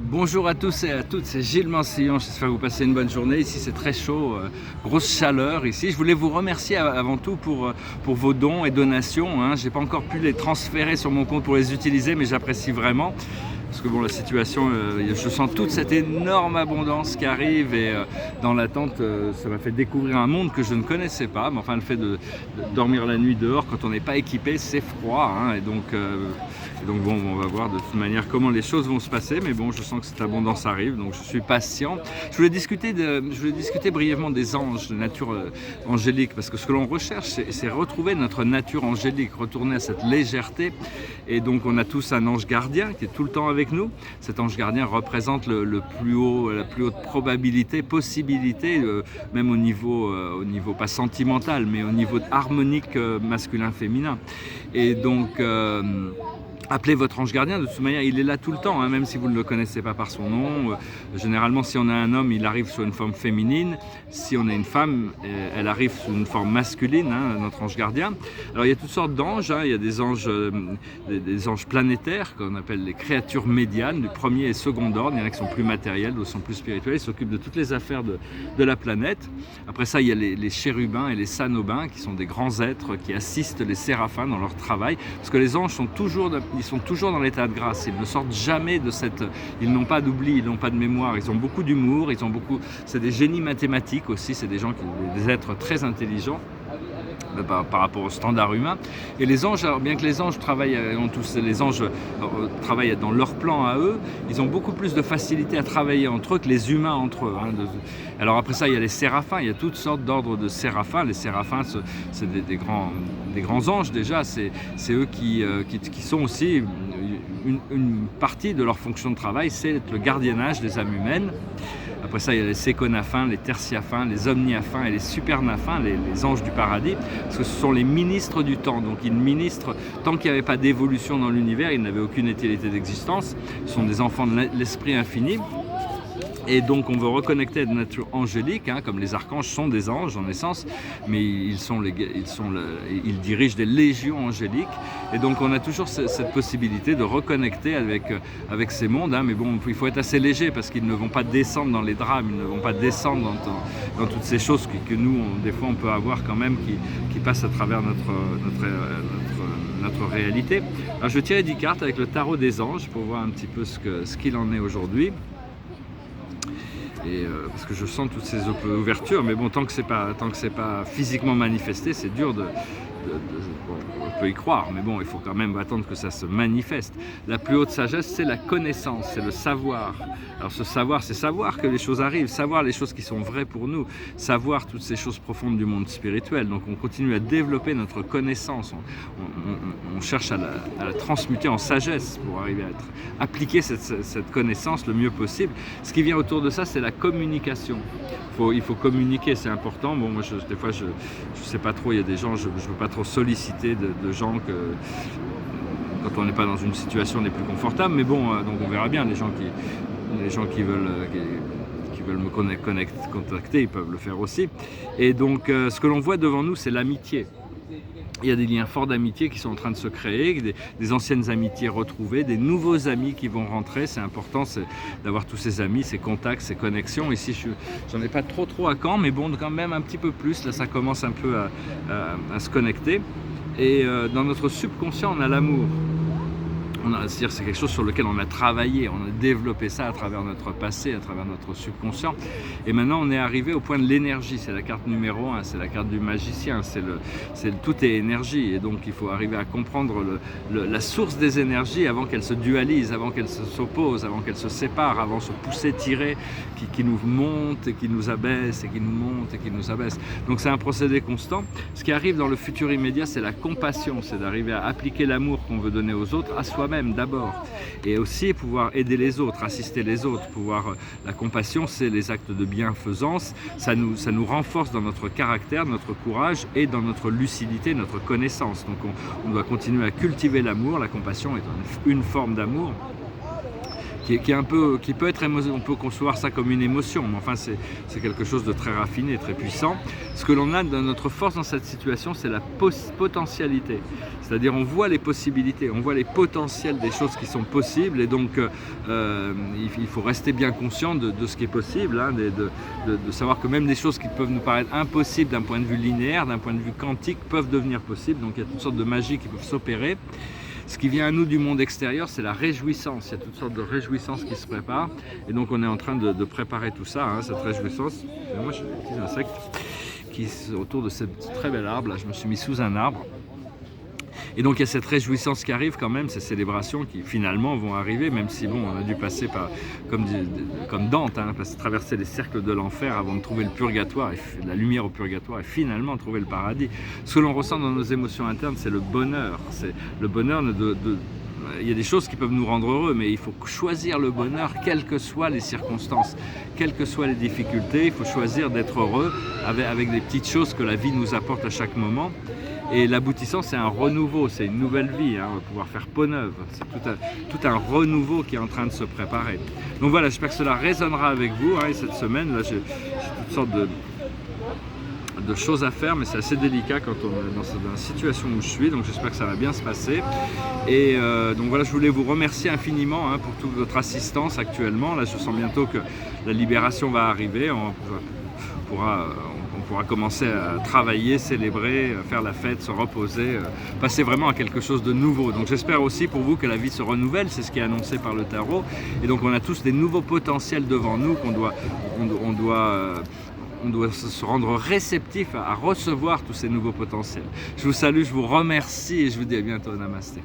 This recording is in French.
Bonjour à tous et à toutes, c'est Gilles Mansillon, j'espère que vous passez une bonne journée. Ici c'est très chaud, grosse chaleur ici. Je voulais vous remercier avant tout pour vos dons et donations. Je n'ai pas encore pu les transférer sur mon compte pour les utiliser, mais j'apprécie vraiment. Parce que bon, la situation, je sens toute cette énorme abondance qui arrive et dans l'attente, ça m'a fait découvrir un monde que je ne connaissais pas. Mais enfin, le fait de dormir la nuit dehors quand on n'est pas équipé, c'est froid. Et donc bon, on va voir de toute manière comment les choses vont se passer. Mais bon, je sens que cette abondance arrive, donc je suis patient. Je voulais discuter brièvement des anges, de nature angélique, parce que ce que l'on recherche, c'est retrouver notre nature angélique, retourner à cette légèreté. Et donc, on a tous un ange gardien qui est tout le temps avec nous. Cet ange gardien représente la plus haute probabilité, possibilité, même au niveau pas sentimental, mais au niveau harmonique masculin-féminin. Et donc, appelez votre ange gardien, de toute manière il est là tout le temps, même si vous ne le connaissez pas par son nom. Généralement si on a un homme, il arrive sous une forme féminine. Si on a une femme, elle arrive sous une forme masculine, notre ange gardien. Alors il y a toutes sortes d'anges, il y a des anges planétaires qu'on appelle les créatures médianes, du premier et second ordre. Il y en a qui sont plus matériels, d'autres sont plus spirituels, ils s'occupent de toutes les affaires de la planète. Après ça il y a les chérubins et les sanobins qui sont des grands êtres qui assistent les séraphins dans leur travail, parce que les anges sont toujours dans l'état de grâce, ils ne sortent jamais de cette... Ils n'ont pas d'oubli, ils n'ont pas de mémoire, ils ont beaucoup d'humour, c'est des génies mathématiques aussi, c'est des êtres très intelligents par rapport au standard humain. Et les anges, alors bien que les anges travaillent dans leur plan à eux, ils ont beaucoup plus de facilité à travailler entre eux que les humains entre eux. Alors après ça, il y a les séraphins, il y a toutes sortes d'ordres de séraphins. Les séraphins, c'est des grands anges déjà, c'est eux qui sont aussi une partie de leur fonction de travail, c'est le gardiennage des âmes humaines. Après ça, il y a les séconaphins, les tertiaphins, les omniaphins et les supernaphins, les anges du paradis, parce que ce sont les ministres du temps. Donc ils ministrent, tant qu'il n'y avait pas d'évolution dans l'univers, ils n'avaient aucune utilité d'existence. Ce sont des enfants de l'esprit infini. Et donc on veut reconnecter à la nature angélique, comme les archanges sont des anges en essence, mais ils dirigent des légions angéliques. Et donc on a toujours cette possibilité de reconnecter avec ces mondes. Mais bon, il faut être assez léger parce qu'ils ne vont pas descendre dans les drames, ils ne vont pas descendre dans toutes ces choses que nous, des fois, on peut avoir quand même qui passent à travers notre réalité. Alors je vais tirer 10 cartes avec le tarot des anges pour voir un petit peu ce qu'il en est aujourd'hui. Parce que je sens toutes ces ouvertures, mais bon, tant que c'est pas physiquement manifesté, c'est dur bon, on peut y croire, mais bon, il faut quand même attendre que ça se manifeste. La plus haute sagesse, c'est la connaissance, c'est le savoir. Alors ce savoir, c'est savoir que les choses arrivent, savoir les choses qui sont vraies pour nous, savoir toutes ces choses profondes du monde spirituel. Donc on continue à développer notre connaissance, on cherche à la transmuter en sagesse pour arriver à appliquer cette connaissance le mieux possible. Ce qui vient autour de ça, c'est la communication. Il faut communiquer, c'est important. Bon, moi, des fois, je sais pas trop, il y a des gens, je ne veux pas trop solliciter de gens quand on n'est pas dans une situation des plus confortables, mais bon, donc on verra bien, les gens qui veulent me contacter, ils peuvent le faire aussi. Et donc, ce que l'on voit devant nous, c'est l'amitié. Il y a des liens forts d'amitié qui sont en train de se créer, des anciennes amitiés retrouvées, des nouveaux amis qui vont rentrer. C'est important d'avoir tous ces amis, ces contacts, ces connexions. Ici, j'en ai pas trop à Caen, mais bon, quand même un petit peu plus. Là, ça commence un peu à se connecter. Et dans notre subconscient, on a l'amour. C'est-à-dire c'est quelque chose sur lequel on a travaillé, on a développé ça à travers notre passé, à travers notre subconscient. Et maintenant on est arrivé au point de l'énergie, c'est la carte numéro 1, c'est la carte du magicien, tout est énergie. Et donc il faut arriver à comprendre la source des énergies avant qu'elles se dualisent, avant qu'elles s'opposent, avant qu'elles se séparent, avant se pousser, tirer, qui nous monte et qui nous abaisse, et qui nous monte et qui nous abaisse. Donc c'est un procédé constant. Ce qui arrive dans le futur immédiat, c'est la compassion, c'est d'arriver à appliquer l'amour qu'on veut donner aux autres à soi-même d'abord, et aussi pouvoir aider les autres, assister les autres, la compassion, c'est les actes de bienfaisance, ça nous renforce dans notre caractère, notre courage et dans notre lucidité, notre connaissance. Donc on doit continuer à cultiver l'amour. La compassion est une forme d'amour qui est qui peut être on peut concevoir ça comme une émotion, mais enfin c'est quelque chose de très raffiné, très puissant. Ce que l'on a dans notre force dans cette situation, c'est la potentialité. C'est-à-dire on voit les possibilités, on voit les potentiels des choses qui sont possibles, et donc il faut rester bien conscient de ce qui est possible, hein, de savoir que même des choses qui peuvent nous paraître impossibles d'un point de vue linéaire, d'un point de vue quantique, peuvent devenir possibles. Donc il y a toutes sortes de magies qui peuvent s'opérer. Ce qui vient à nous du monde extérieur, c'est la réjouissance. Il y a toutes sortes de réjouissances qui se préparent. Et donc on est en train de préparer tout ça, hein, cette réjouissance. Et moi, je suis des petits insectes qui sont autour de ce très bel arbre. Là, je me suis mis sous un arbre. Et donc il y a cette réjouissance qui arrive quand même, ces célébrations qui finalement vont arriver, même si bon, on a dû passer par, comme Dante, hein, traverser les cercles de l'enfer avant de trouver le purgatoire, et la lumière au purgatoire, et finalement trouver le paradis. Ce que l'on ressent dans nos émotions internes, c'est le bonheur. C'est le bonheur il y a des choses qui peuvent nous rendre heureux, mais il faut choisir le bonheur, quelles que soient les circonstances, quelles que soient les difficultés. Il faut choisir d'être heureux avec des petites choses que la vie nous apporte à chaque moment. Et l'aboutissant, c'est un renouveau, c'est une nouvelle vie, hein, on va pouvoir faire peau neuve. C'est tout un renouveau qui est en train de se préparer. Donc voilà, j'espère que cela résonnera avec vous, hein, et cette semaine, là, j'ai toutes sortes de choses à faire, mais c'est assez délicat quand on est dans la situation où je suis, donc j'espère que ça va bien se passer. Et donc voilà, je voulais vous remercier infiniment, hein, pour toute votre assistance actuellement. Là, je sens bientôt que la libération va arriver, on pourra commencer à travailler, célébrer, faire la fête, se reposer, passer vraiment à quelque chose de nouveau. Donc j'espère aussi pour vous que la vie se renouvelle, c'est ce qui est annoncé par le tarot. Et donc on a tous des nouveaux potentiels devant nous on doit se rendre réceptif à recevoir tous ces nouveaux potentiels. Je vous salue, je vous remercie et je vous dis à bientôt. Namasté.